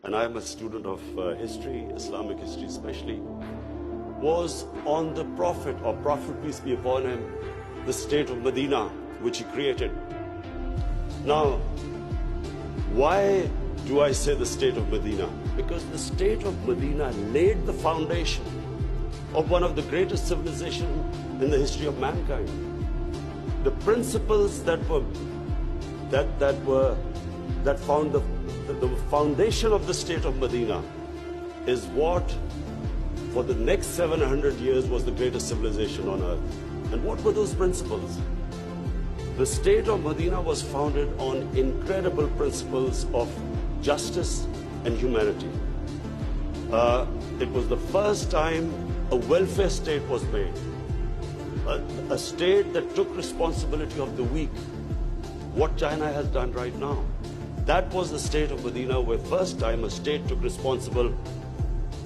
and I am a student of history, Islamic history especially, was on the Prophet, or Prophet peace be upon him, the state of Madina, which he created. Now, why do I say the state of Madina? Because the state of Madina laid the foundation of one of the greatest civilizations in the history of mankind. The principles that found the foundation of the state of Madina is what for the next 700 years was the greatest civilization on earth. And what were those principles? The state of Madina was founded on incredible principles of justice and humanity. It was the first time a welfare state was made, a state that took responsibility of the weak, what China has done right now. That was the state of Madina, where first time a state took responsible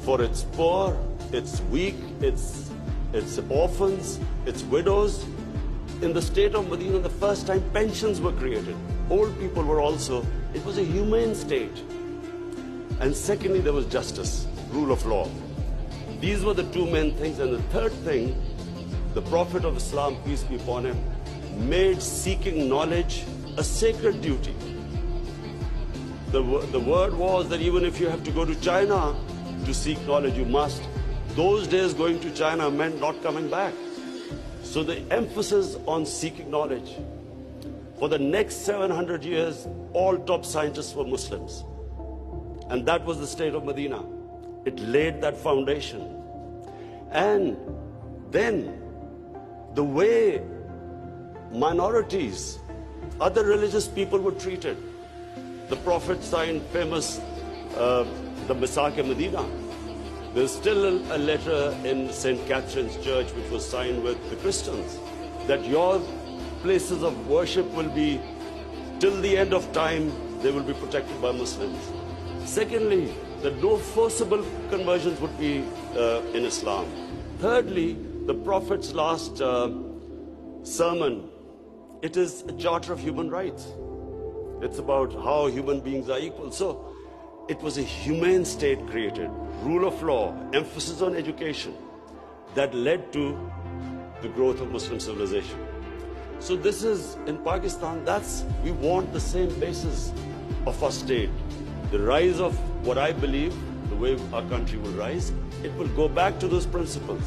for its poor, its weak, its orphans, its widows. In the state of Madina, the first time pensions were created. Old people were also, it was a humane state. And secondly, there was justice, rule of law. These were the two main things. And the third thing, the Prophet of Islam, peace be upon him, made seeking knowledge a sacred duty. The word was that even if you have to go to China to seek knowledge, you must. Those days going to China meant not coming back. So the emphasis on seeking knowledge. For the next 700 years, all top scientists were Muslims. And that was the state of Madina. It laid that foundation. And then the way minorities, other religious people were treated. The Prophet signed famous, the Misaq-e-Madina. There's still a letter in St. Catherine's Church which was signed with the Christians that your places of worship will be, till the end of time, they will be protected by Muslims. Secondly, that no forcible conversions would be in Islam. Thirdly, the Prophet's last sermon, it is a charter of human rights. It's about how human beings are equal. So it was a humane state created, rule of law, emphasis on education, that led to the growth of Muslim civilization. So this is, in Pakistan, we want the same basis of our state. The rise of what I believe, the way our country will rise, it will go back to those principles.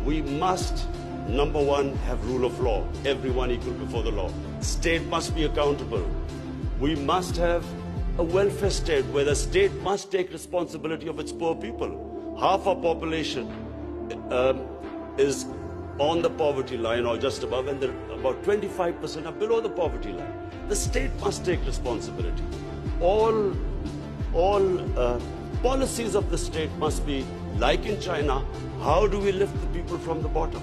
We must, number one, have rule of law, everyone equal before the law. State must be accountable. We must have a welfare state where the state must take responsibility of its poor people. Half our population is on the poverty line or just above, and about 25% are below the poverty line. The state must take responsibility. All policies of the state must be, like in China, how do we lift the people from the bottom?